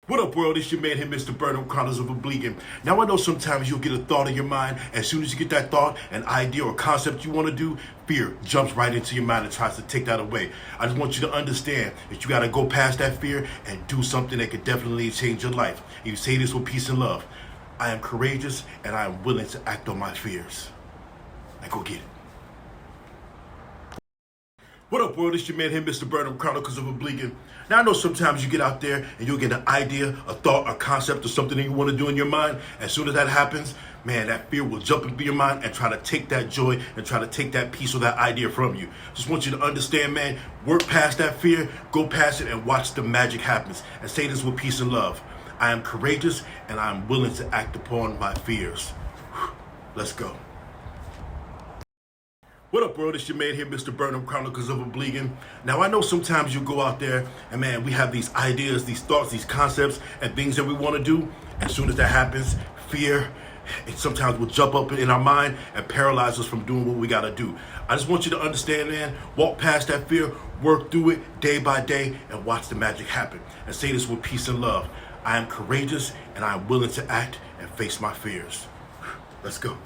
What up, world? It's your man here, Mr. Burnham, Chronicles of Oblivion. Now, I know sometimes you'll get a thought in your mind. As soon as you get that thought, an idea or concept you want to do, fear jumps right into your mind and tries to take that away. I just want you to understand that you got to go past that fear and do something that could definitely change your life. And you say this with peace and love. I am courageous and I am willing to act on my fears. Now go get it. What up, world? It's your man here, Mr. Burnham, Chronicles of Oblivion. Now, I know sometimes you get out there and you'll get an idea, a thought, a concept, or something that you want to do in your mind. As soon as that happens, man, that fear will jump into your mind and try to take that joy and try to take that piece or that idea from you. Just want you to understand, man, work past that fear, go past it, and watch the magic happens. And say this with peace and love. I am courageous and I am willing to act upon my fears. Let's go. What up, world? It's your man here, Mr. Burnham, Chronicles of Oblivion. Now, I know sometimes you go out there and, man, we have these ideas, these thoughts, these concepts, and things that we want to do. As soon as that happens, fear, it sometimes will jump up in our mind and paralyze us from doing what we got to do. I just want you to understand, man, walk past that fear, work through it day by day, and watch the magic happen. And say this with peace and love. I am courageous, and I am willing to act and face my fears. Let's go.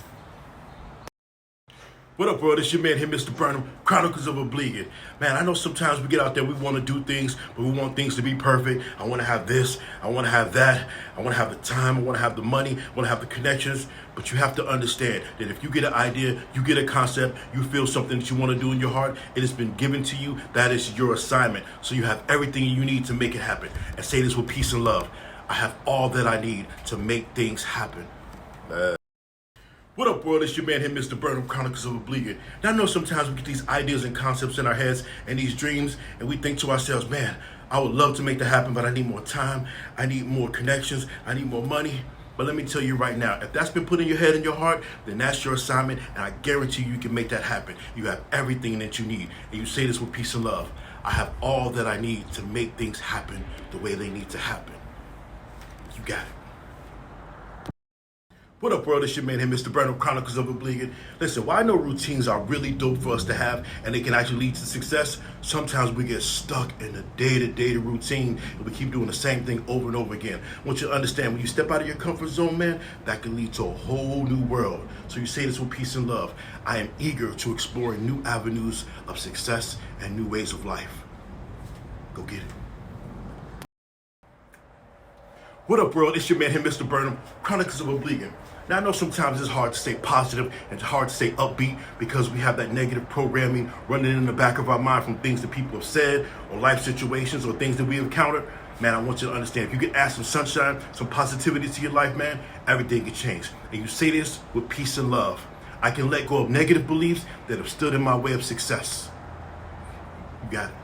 What up, world? It's your man here, Mr. Burnham, Chronicles of Oblivion. Man, I know sometimes we get out there, we want to do things, but we want things to be perfect. I want to have this, I want to have that, I want to have the time, I want to have the money, I want to have the connections. But you have to understand that if you get an idea, you get a concept, you feel something that you want to do in your heart, it has been given to you, that is your assignment. So you have everything you need to make it happen. And say this with peace and love. I have all that I need to make things happen. What up, world? It's your man here, Mr. Burnham, Chronicles of Oblivion. Now, I know sometimes we get these ideas and concepts in our heads and these dreams, and we think to ourselves, man, I would love to make that happen, but I need more time, I need more connections, I need more money. But let me tell you right now, if that's been put in your head and your heart, then that's your assignment, and I guarantee you can make that happen. You have everything that you need, and you say this with peace and love. I have all that I need to make things happen the way they need to happen. You got it. What up, world? It's your man here, Mr. Burnham, Chronicles of Oblivion. Listen, while I know routines are really dope for us to have and they can actually lead to success, sometimes we get stuck in the day-to-day routine and we keep doing the same thing over and over again. I want you to understand, when you step out of your comfort zone, man, that can lead to a whole new world. So you say this with peace and love. I am eager to explore new avenues of success and new ways of life. Go get it. What up, world? It's your man here, Mr. Burnham, Chronicles of Oblivion. Now, I know sometimes it's hard to stay positive and it's hard to stay upbeat because we have that negative programming running in the back of our mind from things that people have said or life situations or things that we have encountered. Man, I want you to understand, if you can add some sunshine, some positivity to your life, man, everything can change. And you say this with peace and love. I can let go of negative beliefs that have stood in my way of success. You got it.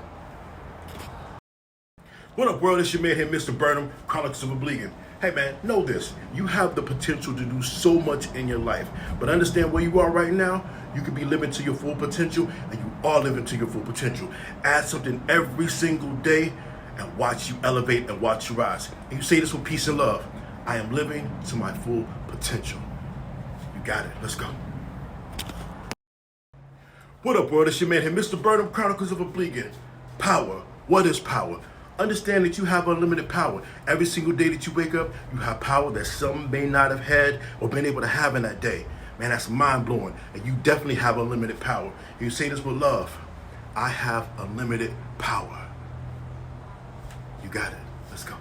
What up, world? It's your man here, Mr. Burnham, Chronicles of Oblivion. Hey, man, know this. You have the potential to do so much in your life. But understand where you are right now, you could be living to your full potential, and you are living to your full potential. Add something every single day and watch you elevate and watch you rise. And you say this with peace and love. I am living to my full potential. You got it. Let's go. What up, world? It's your man here, Mr. Burnham, Chronicles of Oblivion. Power. What is power? Understand that you have unlimited power. Every single day that you wake up, you have power that some may not have had or been able to have in that day. Man, that's mind-blowing. And you definitely have unlimited power. You say this with love. I have unlimited power. You got it. Let's go.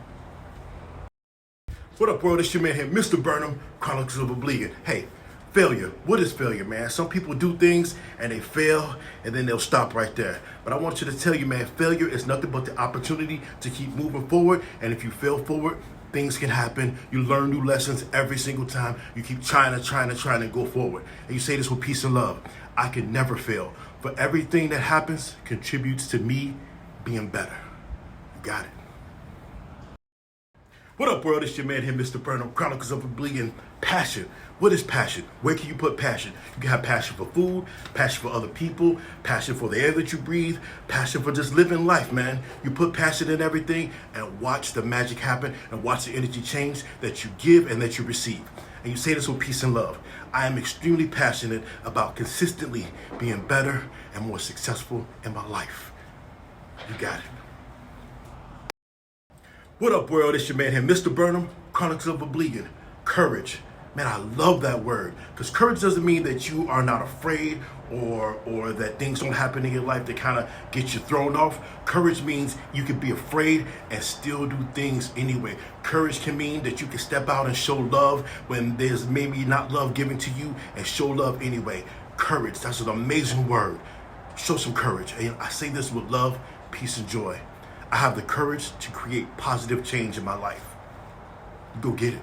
What up, world? It's your man here, Mr. Burnham, Chronicles of Oblivion. Hey, failure. What is failure, man? Some people do things and they fail and then they'll stop right there. But I want you to tell you, man, failure is nothing but the opportunity to keep moving forward. And if you fail forward, things can happen. You learn new lessons every single time. You keep trying to go forward. And you say this with peace and love. I can never fail. For everything that happens contributes to me being better. You got it. What up, world? It's your man here, Mr. Burnham, Chronicles of Oblivion. Passion. What is passion? Where can you put passion? You can have passion for food, passion for other people, passion for the air that you breathe, passion for just living life, man. You put passion in everything and watch the magic happen and watch the energy change that you give and that you receive. And you say this with peace and love. I am extremely passionate about consistently being better and more successful in my life. You got it. What up, world? It's your man here, Mr. Burnham, Chronicles of Oblivion. Courage. Man, I love that word. Because courage doesn't mean that you are not afraid or that things don't happen in your life that kind of get you thrown off. Courage means you can be afraid and still do things anyway. Courage can mean that you can step out and show love when there's maybe not love given to you and show love anyway. Courage, that's an amazing word. Show some courage. And I say this with love, peace, and joy. I have the courage to create positive change in my life. Go get it.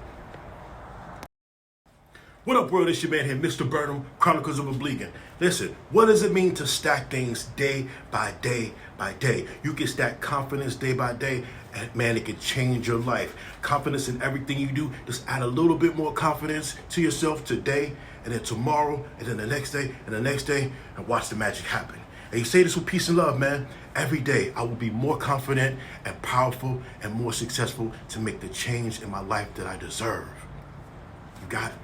What up, world? It's your man here, Mr. Burnham, Chronicles of Oblivion. Listen, what does it mean to stack things day by day by day? You can stack confidence day by day, and man, it can change your life. Confidence in everything you do. Just add a little bit more confidence to yourself today, and then tomorrow, and then the next day, and the next day, and watch the magic happen. And you say this with peace and love, man. Every day, I will be more confident and powerful and more successful to make the change in my life that I deserve. You got it.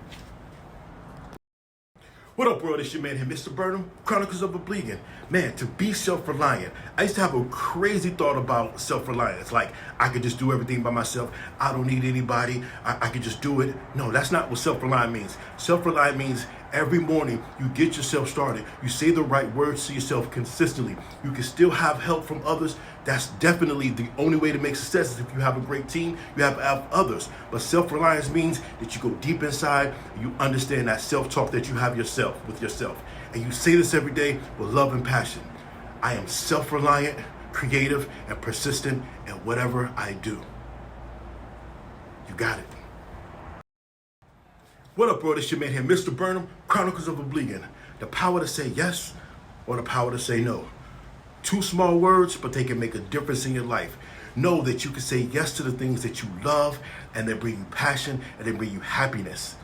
What up, world? It's your man here, Mr. Burnham, Chronicles of Oblivion. Man, to be self-reliant. I used to have a crazy thought about self-reliance. Like, I could just do everything by myself. I don't need anybody. I could just do it. No, that's not what self-reliant means. Self-reliant means every morning you get yourself started. You say the right words to yourself consistently. You can still have help from others. That's definitely the only way to make success is if you have a great team, you have others. But self-reliance means that you go deep inside and you understand that self-talk that you have yourself with yourself. And you say this every day with love and passion. I am self-reliant, creative, and persistent in whatever I do. You got it. What up, bro? It's your man here, Mr. Burnham, Chronicles of Oblivion. The power to say yes or the power to say no. Two small words, but they can make a difference in your life. Know that you can say yes to the things that you love and they bring you passion and they bring you happiness.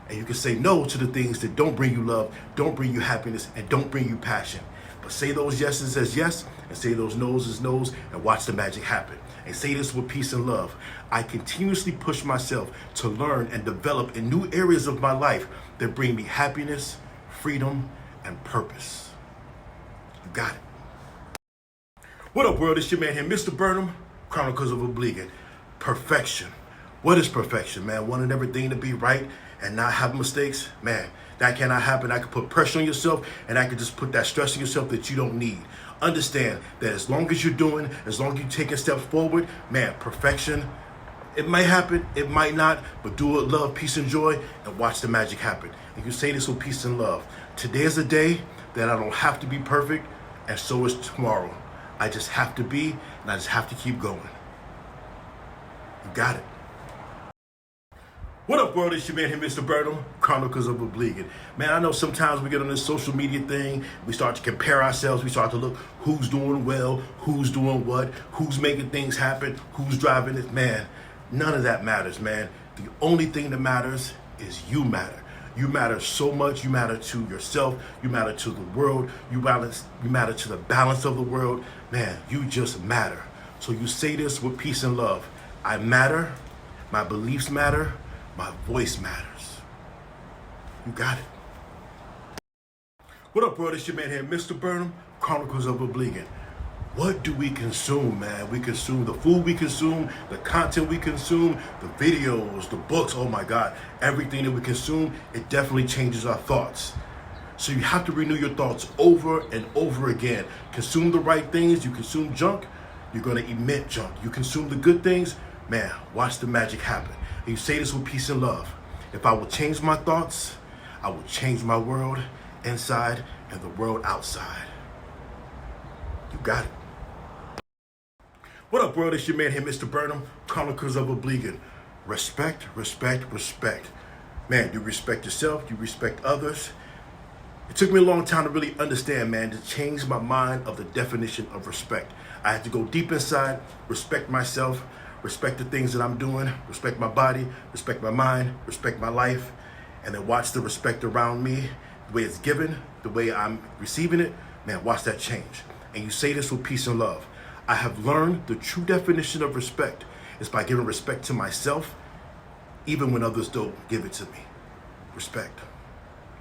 And you can say no to the things that don't bring you love, don't bring you happiness, and don't bring you passion. But say those yeses as yes and say those no's as no's and watch the magic happen. And say this with peace and love. I continuously push myself to learn and develop in new areas of my life that bring me happiness, freedom, and purpose. You got it. What up, world? It's your man here, Mr. Burnham, Chronicles of Oblivion. Perfection. What is perfection, man? Wanting everything to be right and not have mistakes? Man, that cannot happen. I could put pressure on yourself and I could just put that stress on yourself that you don't need. Understand that as long as you're doing, as long as you're taking steps forward, man, perfection, it might happen, it might not, but do it, love, peace, and joy, and watch the magic happen. And you say this with peace and love. Today is a day that I don't have to be perfect, and so is tomorrow. I just have to be, and I just have to keep going. You got it. What up, world? It's your man here, Mr. Burnham, Chronicles of Oblivion. Man, I know sometimes we get on this social media thing, we start to compare ourselves, we start to look who's doing well, who's doing what, who's making things happen, who's driving it. Man, none of that matters, man. The only thing that matters is you matter. You matter so much. You matter to yourself. You matter to the world. You matter to the balance of the world. Man, you just matter. So you say this with peace and love. I matter. My beliefs matter. My voice matters. You got it. What up, bro? It's your man here, Mr. Burnham, Chronicles of Oblivion. What do we consume, man? We consume the food we consume, the content we consume, the videos, the books. Oh my God, everything that we consume, it definitely changes our thoughts. So you have to renew your thoughts over and over again. Consume the right things. You consume junk, you're going to emit junk. You consume the good things, man, watch the magic happen. And you say this with peace and love. If I will change my thoughts, I will change my world inside and the world outside. You got it. What up, world? It's your man here, Mr. Burnham, Chronicles of Oblivion. Respect, respect, respect. Man, you respect yourself, you respect others. It took me a long time to really understand, man, to change my mind of the definition of respect. I had to go deep inside, respect myself, respect the things that I'm doing, respect my body, respect my mind, respect my life, and then watch the respect around me, the way it's given, the way I'm receiving it. Man, watch that change. And you say this with peace and love. I have learned the true definition of respect is by giving respect to myself, even when others don't give it to me. Respect.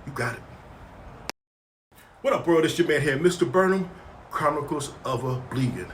You got it. What up, world? It's your man here, Mr. Burnham, Chronicles of Oblivion.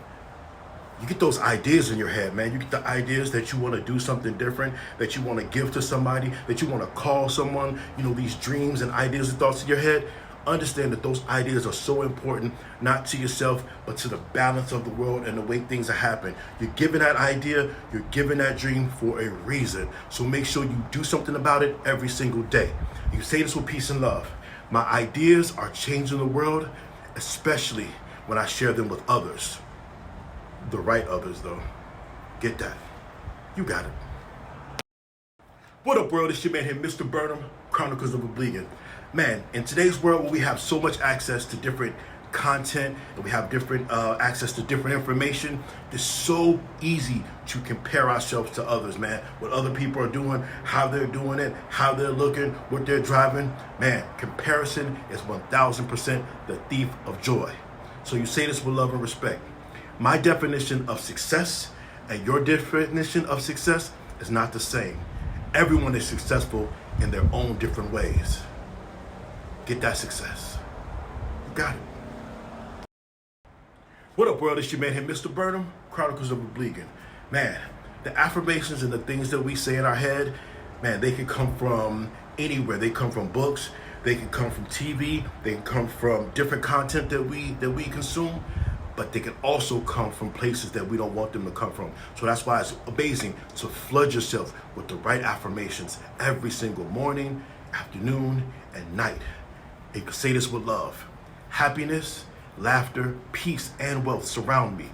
You get those ideas in your head, man. You get the ideas that you want to do something different, that you want to give to somebody, that you want to call someone, these dreams and ideas and thoughts in your head. Understand that those ideas are so important, not to yourself, but to the balance of the world and the way things are happening. You're given that idea, you're given that dream for a reason. So make sure you do something about it every single day. You say this with peace and love. My ideas are changing the world, especially when I share them with others. The right others, though. Get that. You got it. What up, world? It's your man here, Mr. Burnham, Chronicles of Oblivion. Man, in today's world where we have so much access to different content and we have different access to different information, it's so easy to compare ourselves to others, man. What other people are doing, how they're doing it, how they're looking, what they're driving. Man, comparison is 1000% the thief of joy. So you say this with love and respect. My definition of success and your definition of success is not the same. Everyone is successful in their own different ways. Get that success. You got it. What up, world? It's your man here, Mr. Burnham, Chronicles of Oblivion. Man, the affirmations and the things that we say in our head, man, they can come from anywhere. They come from books. They can come from TV. They can come from different content that we consume. But they can also come from places that we don't want them to come from. So that's why it's amazing to flood yourself with the right affirmations every single morning, afternoon, and night. And you can say this with love. Happiness, laughter, peace, and wealth surround me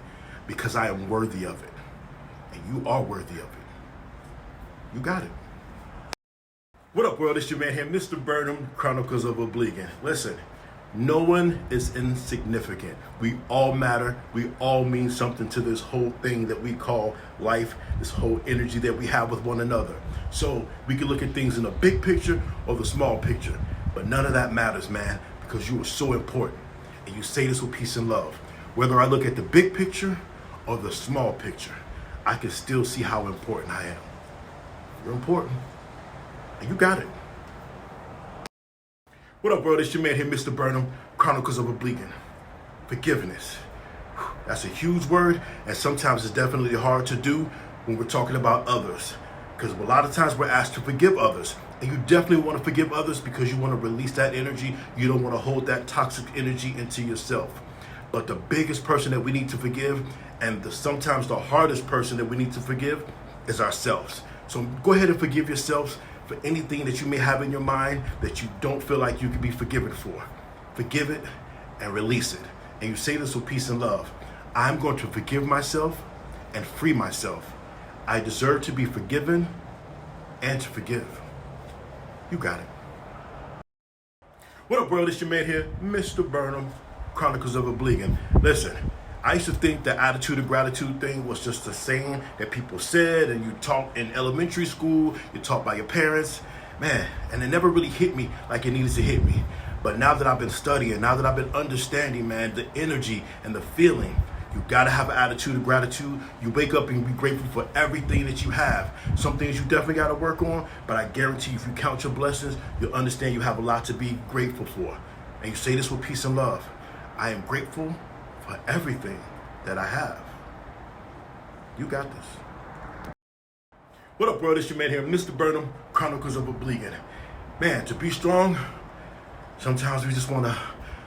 because I am worthy of it. And you are worthy of it. You got it. What up, world? It's your man here, Mr. Burnham, Chronicles of Oblivion. Listen. No one is insignificant. We all matter. We all mean something to this whole thing that we call life, this whole energy that we have with one another. So we can look at things in the big picture or the small picture, but none of that matters, man, because you are so important. And you say this with peace and love. Whether I look at the big picture or the small picture, I can still see how important I am. You're important, and you got it. What up, world? It's your man here, Mr. Burnham, Chronicles of Oblivion. Forgiveness. That's a huge word, and sometimes it's definitely hard to do when we're talking about others. Because a lot of times we're asked to forgive others. And you definitely want to forgive others because you want to release that energy. You don't want to hold that toxic energy into yourself. But the biggest person that we need to forgive, and sometimes the hardest person that we need to forgive, is ourselves. So go ahead and forgive yourselves for anything that you may have in your mind that you don't feel like you can be forgiven for. Forgive it and release it. And you say this with peace and love. I'm going to forgive myself and free myself. I deserve to be forgiven and to forgive. You got it. What up, world? It's your man here, Mr. Burnham, Chronicles of Oblivion. Listen, I used to think the attitude of gratitude thing was just a saying that people said and you taught in elementary school, you taught by your parents, man, and it never really hit me like it needed to hit me. But now that I've been studying, now that I've been understanding, man, the energy and the feeling, you gotta have an attitude of gratitude. You wake up and be grateful for everything that you have. Some things you definitely gotta work on, but I guarantee you, if you count your blessings, you'll understand you have a lot to be grateful for. And you say this with peace and love. I am grateful for everything that I have. You got this. What up, world? It's your man here, Mr. Burnham, Chronicles of Oblivion. Man, to be strong, sometimes we just want to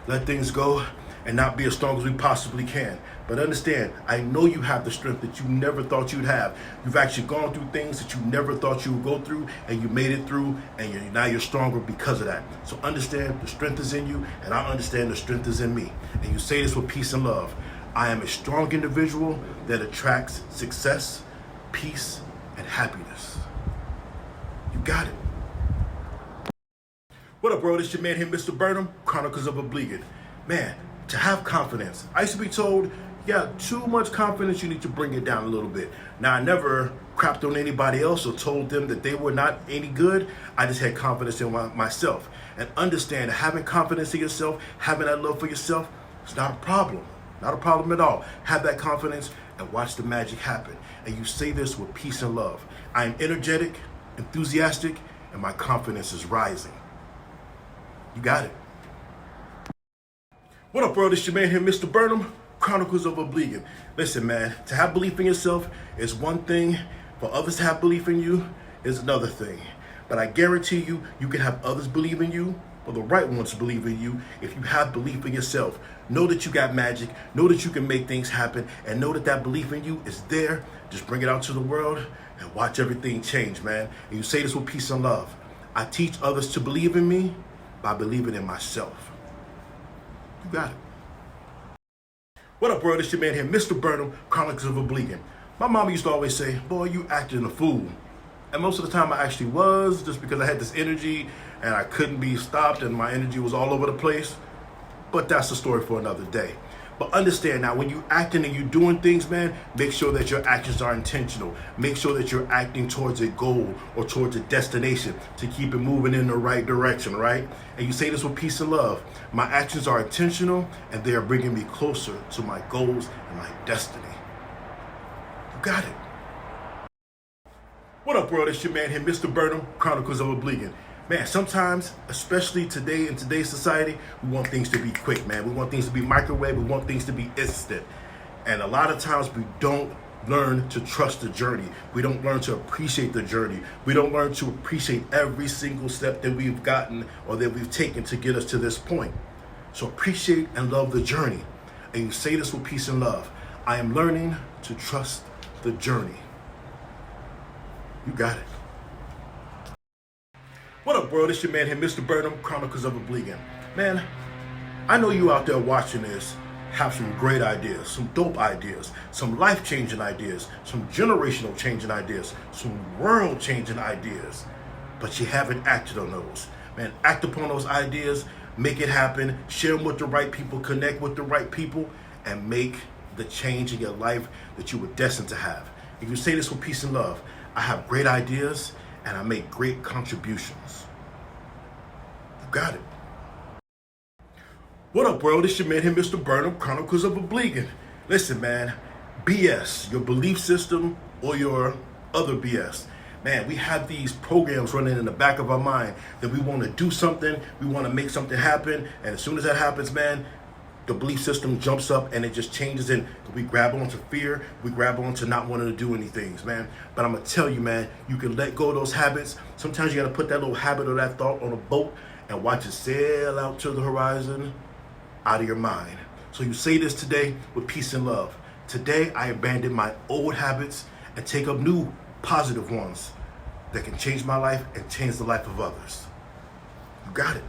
let things go and not be as strong as we possibly can. But understand, I know you have the strength that you never thought you'd have. You've actually gone through things that you never thought you would go through, and you made it through, and now you're stronger because of that. So understand the strength is in you, and I understand the strength is in me. And you say this with peace and love. I am a strong individual that attracts success, peace, and happiness. You got it. What up, world? It's your man here, Mr. Burnham, Chronicles of Oblivion. Man, to have confidence. I used to be told, you got too much confidence, you need to bring it down a little bit. Now, I never crapped on anybody else or told them that they were not any good. I just had confidence in myself. And understand that having confidence in yourself, having that love for yourself, it's not a problem. Not a problem at all. Have that confidence and watch the magic happen. And you say this with peace and love. I am energetic, enthusiastic, and my confidence is rising. You got it. What up, world? It's your man here, Mr. Burnham, Chronicles of Obliging. Listen, man, to have belief in yourself is one thing. For others to have belief in you is another thing. But I guarantee you, you can have others believe in you, or the right ones believe in you, if you have belief in yourself. Know that you got magic, know that you can make things happen, and know that that belief in you is there. Just bring it out to the world and watch everything change, man. And you say this with peace and love. I teach others to believe in me by believing in myself. You got it. What up, world? It's your man here, Mr. Burnam, Chronicles of Obliging. My mama used to always say, boy, you acting a fool. And most of the time I actually was, just because I had this energy and I couldn't be stopped and my energy was all over the place. But that's a story for another day. But understand now, when you acting and you doing things, man, make sure that your actions are intentional. Make sure that you're acting towards a goal or towards a destination to keep it moving in the right direction, right? And you say this with peace and love. My actions are intentional and they are bringing me closer to my goals and my destiny. You got it. What up, world? It's your man here, Mr. Burnam, Chronicles of Obliging. Man, sometimes, especially today in today's society, we want things to be quick, man. We want things to be microwave. We want things to be instant. And a lot of times we don't learn to trust the journey. We don't learn to appreciate the journey. We don't learn to appreciate every single step that we've gotten or that we've taken to get us to this point. So appreciate and love the journey. And you say this with peace and love. I am learning to trust the journey. You got it. What up, world? It's your man here, Mr. Burnam, Chronicles of Obliging. Man, I know you out there watching this have some great ideas, some dope ideas, some life-changing ideas, some generational changing ideas, some world-changing ideas, but you haven't acted on those. Man, act upon those ideas, make it happen, share them with the right people, connect with the right people, and make the change in your life that you were destined to have. If you say this with peace and love, I have great ideas, and I make great contributions. You got it. What up, world? It's your man here, Mr. Burnam, Chronicles of Obliging. Listen, man, BS, your belief system or your other BS. Man, we have these programs running in the back of our mind that we want to do something, we want to make something happen, and as soon as that happens, man, the belief system jumps up and it just changes, and we grab onto fear, we grab onto not wanting to do anything, man. But I'm gonna tell you, man, you can let go of those habits. Sometimes you gotta put that little habit or that thought on a boat and watch it sail out to the horizon, out of your mind. So you say this today with peace and love. Today I abandon my old habits and take up new positive ones that can change my life and change the life of others. You got it.